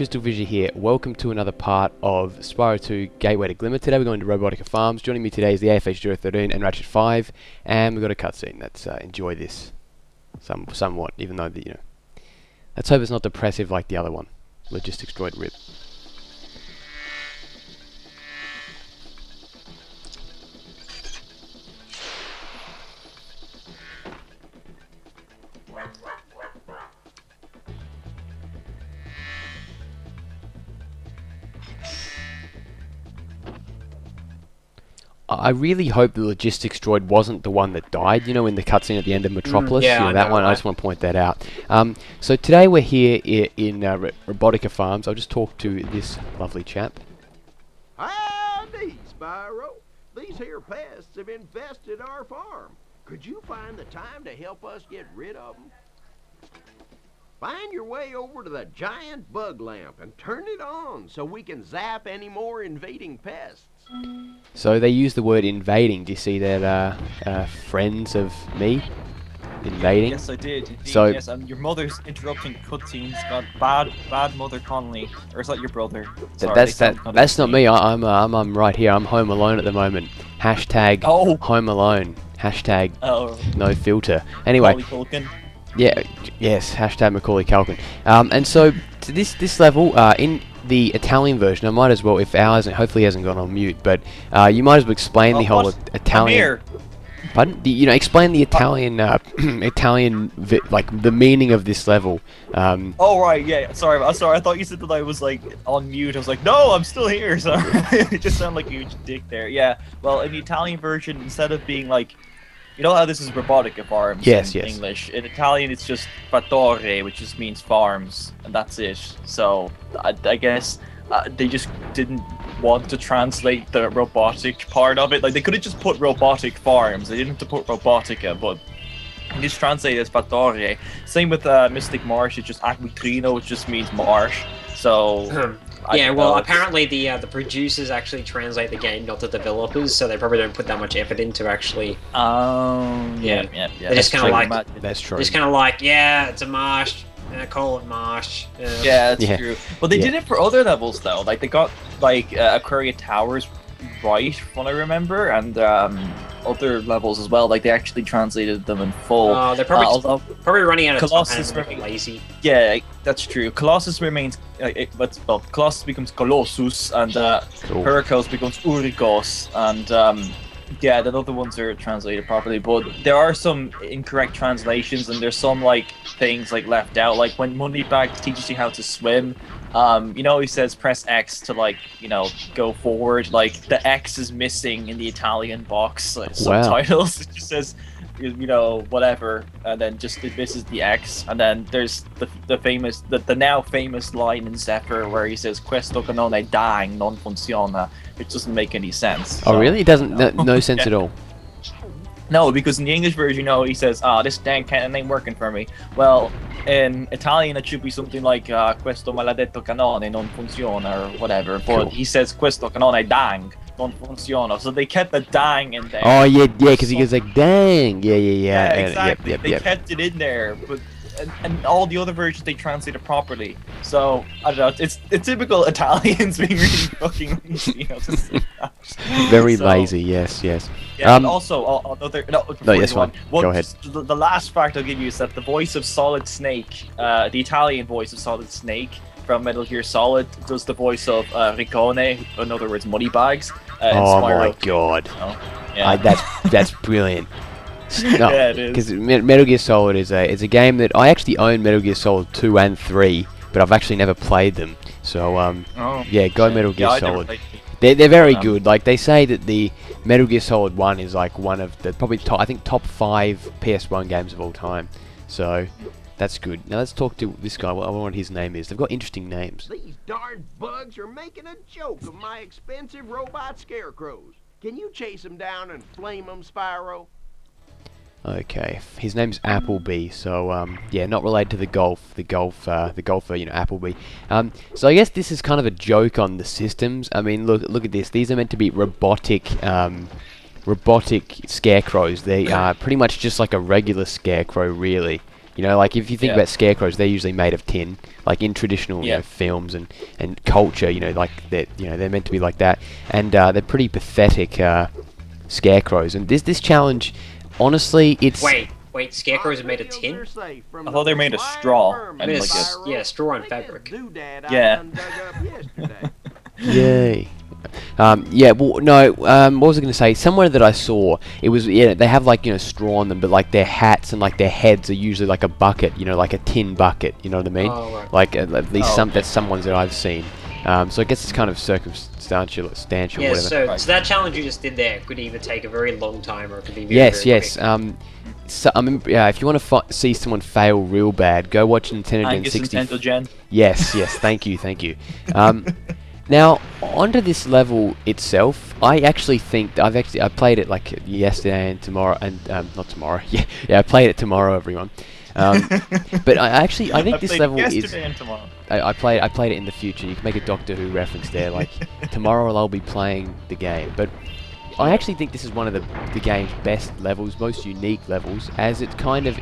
CrystalFissure here. Welcome to another part of Spyro 2 Gateway to Glimmer. Today we're going to Robotica Farms. Joining me today is the AFH013 and Ratchet 5, and we've got a cutscene. Let's enjoy this somewhat, even though let's hope it's not depressive like the other one. Logistics droid rip. I really hope the logistics droid wasn't the one that died, you know, in the cutscene at the end of Metropolis. Yeah, that one, I just want to point that out. So today we're here in Robotica Farms. I'll just talk to this lovely chap. Howdy, Spyro. These here pests have infested our farm. Could you find the time to help us get rid of them? Find your way over to the giant bug lamp and turn it on so we can zap any more invading pests. So they use the word invading. Do you see that, friends of me? Invading? Yes, I did. Indeed, so, yes, your mother's interrupting cutscenes. Got bad mother Connolly, or is that your brother? Sorry, that's not me. I'm right here. I'm home alone at the moment. Hashtag home alone. Hashtag no filter. Anyway. Yeah, yes, hashtag Macaulay Culkin. And so, to this level, in the Italian version, I might as well, if ours hopefully hasn't gone on mute, but you might as well explain the whole Italian... Pardon? Explain the Italian, like, the meaning of this level. Oh, right, yeah, sorry, I thought you said that I was, like, on mute. I was like, no, I'm still here, sorry. It just sounded like a huge dick there. Yeah, well, in the Italian version, instead of being, like, you know how this is Robotica Farms in English? In Italian, it's just fattore, which just means farms, and that's it. So, I guess they just didn't want to translate the robotic part of it. Like, they could have just put robotic farms. They didn't have to put robotica, but they just translate it as fattore. Same with Mystic Marsh. It's just acquatrino, which just means marsh. So... Yeah, well, apparently the producers actually translate the game, not the developers, so they probably don't put that much effort into actually. Yeah. They're just kind of like, that's true. Just kind of like, yeah, it's a marsh. Call it marsh. Yeah, that's true. Well, they did it for other levels though. Like they got like Aquaria Towers right, from what I remember, and other levels as well. Like they actually translated them in full. They're probably running out of Colossus time and lazy. Yeah, that's true. Colossus remains, Colossus becomes Colossus, and Heracles becomes Urikos, and yeah, the other ones are translated properly, but there are some incorrect translations, and there's some like things like left out. Like when Moneybag teaches you how to swim, you know, he says press X to like, you know, go forward. Like the X is missing in the Italian box subtitles. It just says, you know, whatever, and then just it misses the X. And then there's the now famous line in Zephyr where he says "Questo canone dang non funziona," which doesn't make any sense. Oh, really? It doesn't. No sense at all. No, because in the English version, you know, he says, this dang cannon ain't working for me. Well, in Italian, it should be something like, questo maledetto canone non funziona, or whatever. But he says, questo canone dang non funziona. So they kept the dang in there. Oh, yeah, because he goes like, dang. Yeah, exactly. They kept it in there. But and all the other versions, they translated properly. So, I don't know, it's typical Italians being really fucking lazy. Very lazy, yes. Yeah, and also, another... No, yes, fine. Go ahead. The last fact I'll give you is that the voice of Solid Snake, the Italian voice of Solid Snake from Metal Gear Solid, does the voice of Riccone, in other words, Moneybags. Oh my god. So, yeah. That's brilliant. No, yeah, it is. Because Metal Gear Solid is a game that I actually own Metal Gear Solid 2 and 3, but I've actually never played them. So yeah, Metal Gear Solid. They're very good. Like they say that the Metal Gear Solid 1 is like one of the probably top 5 PS1 games of all time. So that's good. Now let's talk to this guy. I wonder what his name is. They've got interesting names. These darn bugs are making a joke of my expensive robot Scarecrows. Can you chase them down and flame them, Spyro? Okay, his name's Appleby, so yeah, not related to the golfer, you know, Appleby. So I guess this is kind of a joke on the systems. I mean, look at this. These are meant to be robotic Scarecrows. They are pretty much just like a regular Scarecrow, really. You know, like if you think about Scarecrows, they're usually made of tin. Like in traditional you know, films and culture, you know, like they're meant to be like that, and they're pretty pathetic Scarecrows. And this challenge, honestly, it's Wait, Scarecrows are made of tin? I thought they were made of straw. And like yeah, straw and fabric. Yeah. Yay. Yeah, well, no, what was I going to say? Somewhere that I saw, it was, they have, like, you know, straw on them, but, like, their hats and, like, their heads are usually like a bucket, you know, like a tin bucket, you know what I mean? Oh, right. Like, at least that's some ones that I've seen. So I guess it's kind of circumstantial, yeah, whatever. So that challenge you just did there could either take a very long time or it could be very, yes, very yes. quick. So, I mean, if you want to see someone fail real bad, go watch Nintendo 60. Nintendo Gen. Yes, thank you. Now, onto this level itself, I actually think I played it like yesterday and tomorrow, and not tomorrow. Yeah, I played it tomorrow, everyone. But I think this level is. And tomorrow. I played it in the future. You can make a Doctor Who reference there. Like tomorrow, I'll be playing the game, but I actually think this is one of the game's best levels, most unique levels, as it's kind of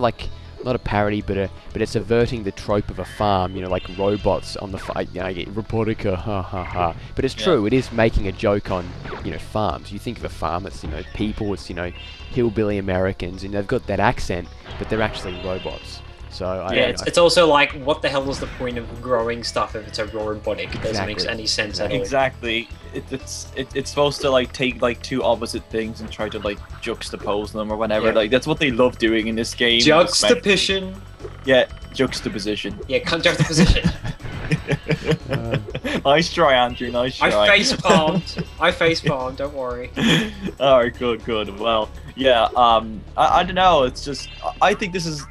like not a parody, but it's averting the trope of a farm, you know, like robots on the you know, Robotica, ha ha ha. But it's true, it is making a joke on, you know, farms. You think of a farm, it's, you know, people, it's, you know, hillbilly Americans, and they've got that accent, but they're actually robots. So it's also like, what the hell is the point of growing stuff if it's a robotic? It doesn't make any sense at all. Exactly. It's supposed to like take like two opposite things and try to like juxtapose them or whatever. Like that's what they love doing in this game. Juxtaposition. Yeah, juxtaposition. Yeah, juxtaposition. Nice try, Andrew. Nice try. I face palmed. Don't worry. All right, good. Well, yeah. I don't know. It's just I think this is.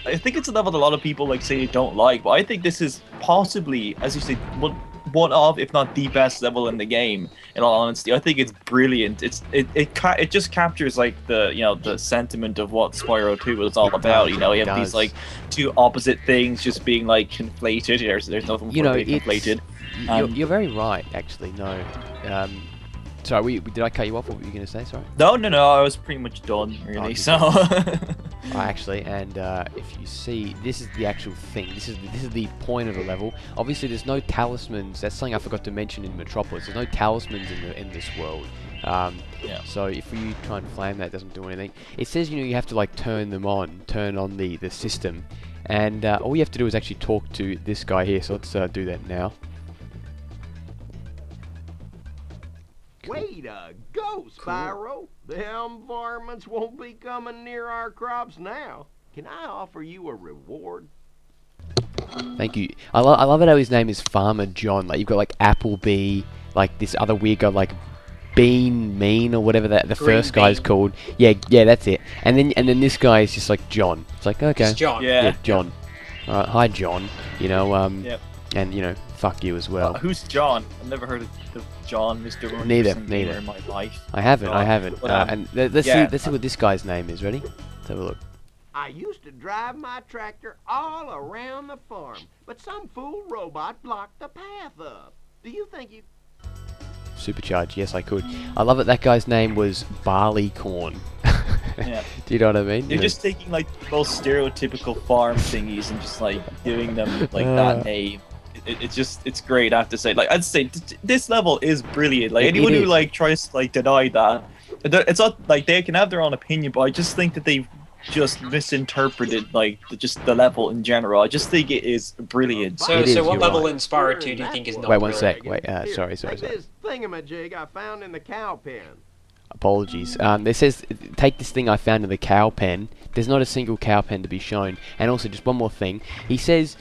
I think it's a level that a lot of people like say they don't like, but I think this is possibly, as you say, one of, if not the best level in the game. In all honesty, I think it's brilliant. It just captures like the sentiment of what Spyro 2 was all about. You know, you have these like two opposite things just being like conflated. There's nothing conflated. You're very right, actually. No. Sorry, did I cut you off? What were you going to say? Sorry. No. I was pretty much done, really. Actually, and if you see, this is the actual thing. This is the point of the level. Obviously, there's no talismans. That's something I forgot to mention in Metropolis. There's no talismans in this world. So if you try and flame that, it doesn't do anything. It says, you know, you have to like turn on the system, and all you have to do is actually talk to this guy here. So let's do that now. Way to go, Spyro! Them varmints won't be coming near our crops now. Can I offer you a reward? Thank you. I love it how his name is Farmer John. Like, you've got like Applebee, like this other weird guy, like Mean or whatever that the first guy's called. Yeah, that's it. And then this guy is just like John. It's like, okay. It's John. Yeah, John. Alright, hi John. You know, and you know, fuck you as well. Who's John? I've never heard of John, Mr. Neither. In my life. I haven't. And let's see what this guy's name is. Ready? Let's have a look. I used to drive my tractor all around the farm, but some fool robot blocked the path up. Do you think you... Supercharge, yes I could. I love it, that guy's name was Barleycorn. Yeah. Do you know what I mean? You're just taking like most stereotypical farm thingies and just like giving them like that name. It's great, I have to say. Like, I'd say this level is brilliant. Like, anyone who like tries to like deny that, it's not like they can have their own opinion, but I just think that they've just misinterpreted like just the level in general. I just think it is brilliant. So what level in Spyro 2 do you think is not? Wait one sec. Wait. Sorry. This thingamajig I found in the cow pen. Apologies. It says, take this thing I found in the cow pen. There's not a single cow pen to be shown. And also, just one more thing. He says,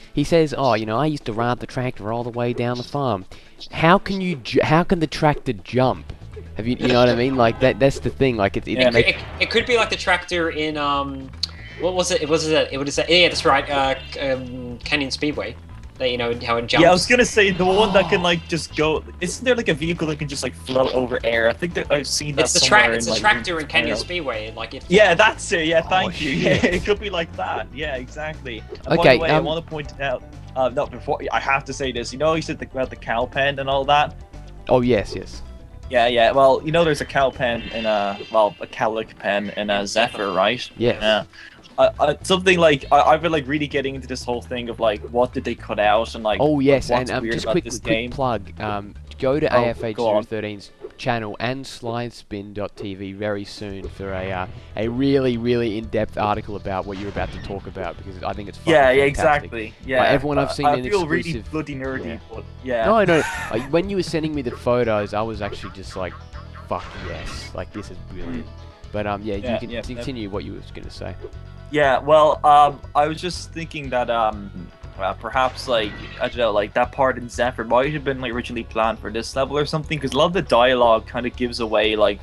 oh, you know, I used to ride the tractor all the way down the farm. How can the tractor jump? Have you know what I mean? Like that's the thing. Like it could be like the tractor in what was it? Yeah, that's right. Canyon Speedway. That, you know, how it jumps. Yeah, I was gonna say the one that can like just go. Isn't there like a vehicle that can just like float over air? I think that I've seen that. It's the tractor in Canyon Speedway. Like if. Yeah, that's it. Yeah, thank you. Yeah, it could be like that. Yeah, exactly. And okay. By the way, I want to point it out. Not before. I have to say this. You know, you said about the cow pen and all that. Oh yes. Yeah. Well, you know, there's a cow pen in a cowlick pen in a Zephyr, right? Yeah. something like I've been like really getting into this whole thing of like what did they cut out and like oh yes, what's and weird just about quick plug. Go to go AFH013's channel and slidespin.tv very soon for a really in-depth article about what you're about to talk about, because I think it's fucking fantastic. exactly. Yeah, like, everyone I've seen I an feel exclusive. really bloody nerdy, but yeah. No. When you were sending me the photos, I was actually just like, fuck yes, like this is brilliant. But yeah, you can continue what you were gonna say. Yeah, well, I was just thinking that perhaps like I don't know, like that part in Zephyr might have been like originally planned for this level or something, because a lot of the dialogue kind of gives away like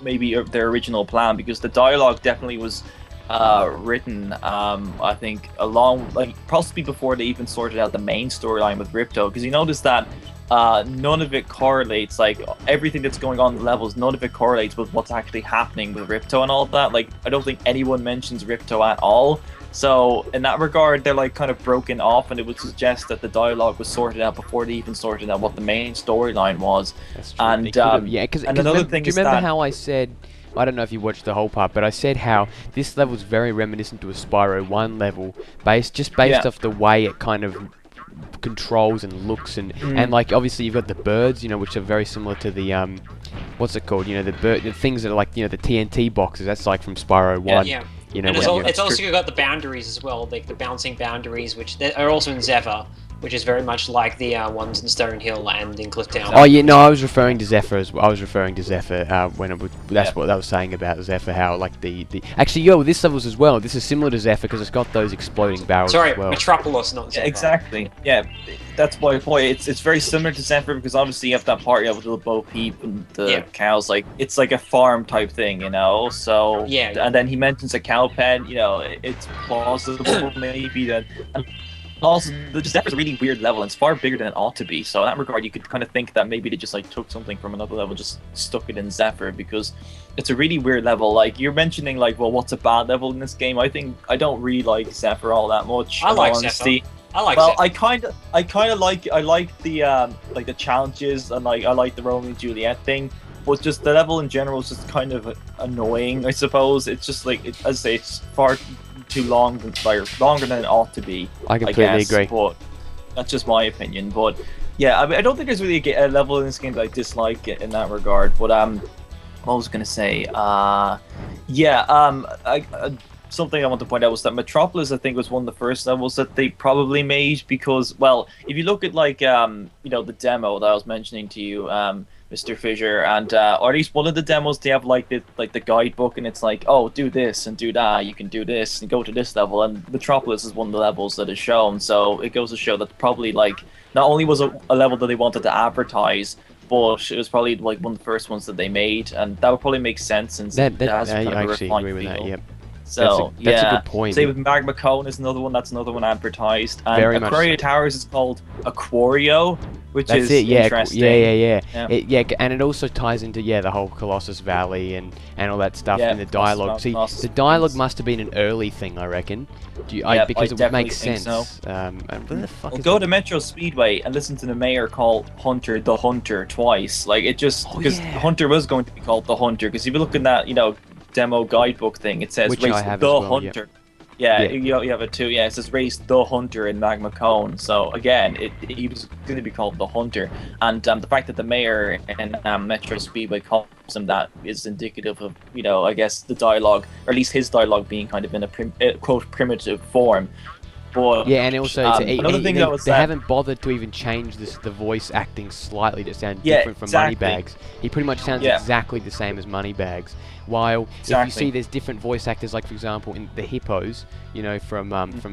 maybe their original plan, because the dialogue definitely was written I think along like possibly before they even sorted out the main storyline with Ripto, because you notice that none of it correlates, like everything that's going on in the levels, none of it correlates with what's actually happening with Ripto and all of that. Like I don't think anyone mentions Ripto at all. So in that regard, they're like kind of broken off, and it would suggest that the dialogue was sorted out before they even sorted out what the main storyline was. That's true. And yeah, because another thing do you remember how I said, I don't know if you watched the whole part, but I said how this level's very reminiscent to a Spyro 1 level, based off the way it kind of controls and looks, and like obviously you've got the birds, you know, which are very similar to the what's it called, you know, the things that are like, you know, the TNT boxes, that's like from Spyro 1. Yeah. You know, and it's also got the boundaries as well, like the bouncing boundaries, which are also in Zephyr, which is very much like the ones in Stonehill and in Clifftown. Oh yeah, no, I was referring to Zephyr as well. I was referring to Zephyr when it was, that's what I was saying about Zephyr, how like the actually, this level's as well. This is similar to Zephyr because it's got those exploding barrels as well. Metropolis, not Zephyr. Exactly. Yeah, that's my point. It's very similar to Zephyr because obviously you have that part with the Bo Peep and the cows. Like it's like a farm type thing, you know. So and then he mentions a cow pen. You know, it's plausible maybe that. And also, the Zephyr's a really weird level, and it's far bigger than it ought to be. So in that regard, you could kind of think that maybe they just like took something from another level, just stuck it in Zephyr, because it's a really weird level. Like you're mentioning, like, well, what's a bad level in this game? I don't really like Zephyr all that much. I like Zephyr. Well, I kind of like the challenges, and like I like the Romeo and Juliet thing. But just the level in general is just kind of annoying, I suppose. It's just like, as I say, it's far too long, longer than it ought to be. I completely agree. But that's just my opinion. But yeah, I mean, I don't think there's really a level in this game that I dislike in that regard. But what was I gonna say? Something I want to point out was that Metropolis, I think, was one of the first levels that they probably made, because, well, if you look at like the demo that I was mentioning to you, Mr. Fissure, and or at least one of the demos, they have like the guidebook, and it's like, oh, do this and do that, you can do this and go to this level, and Metropolis is one of the levels that is shown. So it goes to show that probably like not only was a level that they wanted to advertise, but it was probably like one of the first ones that they made, and that would probably make sense since it has kind of a actually refined agree with feel. that. Yep. So that's a good point. Same with Magma Cone is another one. That's another one advertised. And Very Aquaria much so. Towers is called Aquario, which is interesting. Yeah. And it also ties into the whole Colossus Valley and all that stuff in the dialogue. See, the dialogue must have been an early thing, I reckon. Because it would make sense. So. And where the fuck go to Metro Speedway and listen to the mayor call Hunter the Hunter twice. Like it just because Hunter was going to be called the Hunter. Because if you look in that, demo guidebook thing, it says race the Hunter. You have it too. Yeah, it says race the Hunter in Magma Cone. So again, he was going to be called the Hunter, and the fact that the mayor in Metro Speedway calls him that is indicative of I guess the dialogue, or at least his dialogue, being kind of in a quote primitive form. But, and also another thing that was they haven't bothered to even change the voice acting slightly to sound different from Moneybags. He pretty much sounds exactly the same as Moneybags. While if you see there's different voice actors, like for example in the hippos, from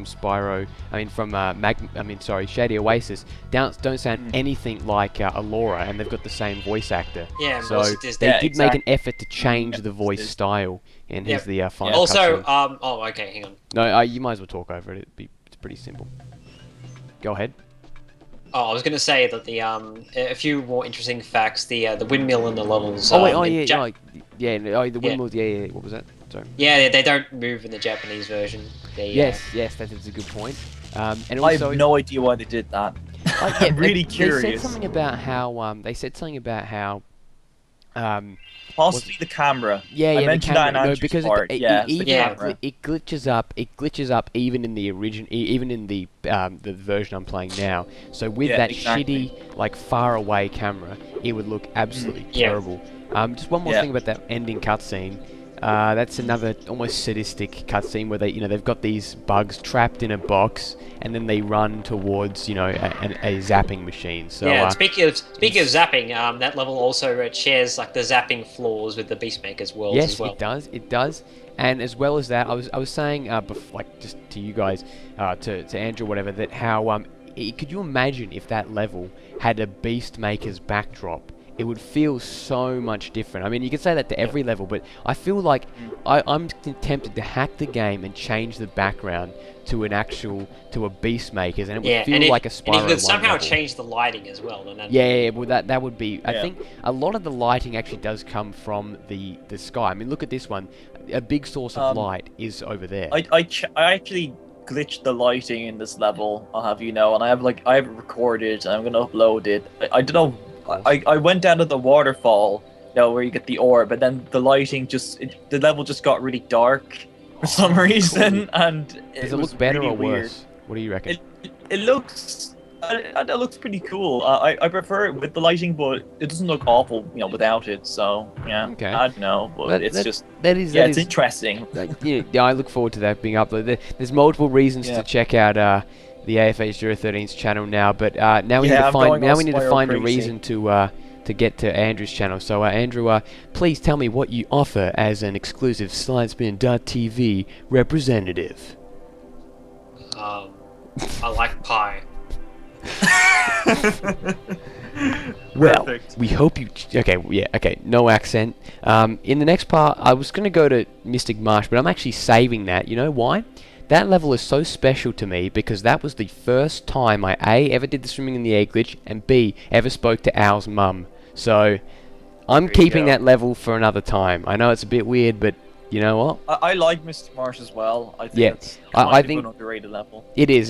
Spyro, from Shady Oasis, don't sound anything like Allura, and they've got the same voice actor. Yeah, so they did make an effort to change the voice style, and here's the final. Also, okay, hang on. No, you might as well talk over it. It's pretty simple. Go ahead. Oh, I was going to say that the a few more interesting facts. The windmill in the levels. The windmills. Yeah. What was that? Sorry. Yeah, they don't move in the Japanese version. Yes, that is a good point. And also, I have no idea why they did that. I'm really curious. They said something about how Possibly the camera. Yeah, I mentioned that in no, Andrew's because part. it glitches up. It glitches up even in the even in the version I'm playing now. So with that shitty, like far away camera, it would look absolutely terrible. Just one more thing about that ending cutscene. That's another almost sadistic cutscene where they've got these bugs trapped in a box and then they run towards a zapping machine. So yeah, speaking of zapping, that level also shares like the zapping floors with the Beastmaker's world as well. Yes, it does. And as well as that, I was saying like just to you guys, to Andrew, whatever, that how could you imagine if that level had a Beastmaker's backdrop? It would feel so much different. I mean, you could say that to every level, but I feel like I'm tempted to hack the game and change the background to a Beastmaker's, and it would feel like a Spyro. And if you could somehow change the lighting as well, then well, that would be. I think a lot of the lighting actually does come from the sky. I mean, look at this one. A big source of light is over there. I actually glitched the lighting in this level. I'll have you know, and I have it recorded. And I'm gonna upload it. I don't know. I went down to the waterfall, where you get the orb, but then the lighting the level just got really dark for some reason, and does it look better really or worse? What do you reckon? It looks pretty cool. I prefer it with the lighting, but it doesn't look awful, without it. So yeah, okay. I don't know, but it's interesting. Yeah, I look forward to that being uploaded. There's multiple reasons to check out the AFH013's channel now, but now we need to find a reason to get to Andrew's channel. So Andrew, please tell me what you offer as an exclusive Slidespin.tv representative. I like pie. Well, we hope you... Okay, no accent. In the next part, I was going to go to Mystic Marsh, but I'm actually saving that. You know why? That level is so special to me because that was the first time I A, ever did the swimming in the air glitch, and B, ever spoke to Al's mum. So, I'm keeping that level for another time. I know it's a bit weird, but you know what? I like Mystic Marsh as well. I think it's an underrated level. It is.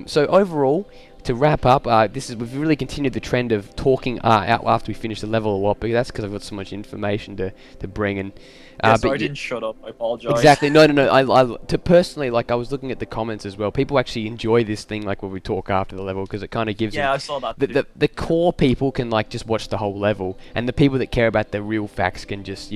So overall, to wrap up, we've really continued the trend of talking out after we finish the level a lot, but that's because I've got so much information to bring in. But I didn't shut up. I apologize. Exactly. No. I personally, I was looking at the comments as well. People actually enjoy this thing, when we talk after the level, because it kind of gives them... I saw that. The core people can just watch the whole level, and the people that care about the real facts can just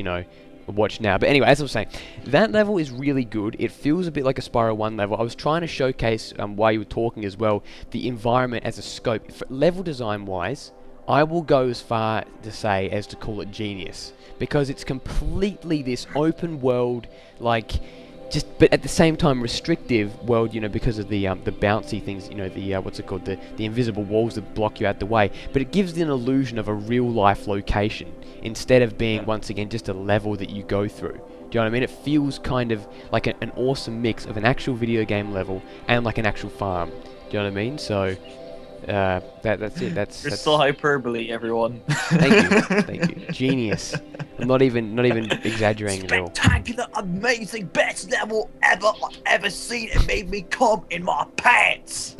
watch now. But anyway, as I was saying, that level is really good. It feels a bit like a Spyro 1 level. I was trying to showcase, while you were talking as well, the environment as a scope. Level design wise, I will go as far to say as to call it genius, because it's completely this open world, but at the same time restrictive world, because of the bouncy things, the invisible walls that block you out the way. But it gives an illusion of a real life location instead of being once again just a level that you go through. Do you know what I mean? It feels kind of like an awesome mix of an actual video game level and like an actual farm. Do you know what I mean? So that's it. That's still hyperbole, everyone. Thank you. Genius. I'm not even exaggerating at all. Spectacular, amazing, best level ever I've ever seen. It made me come in my pants.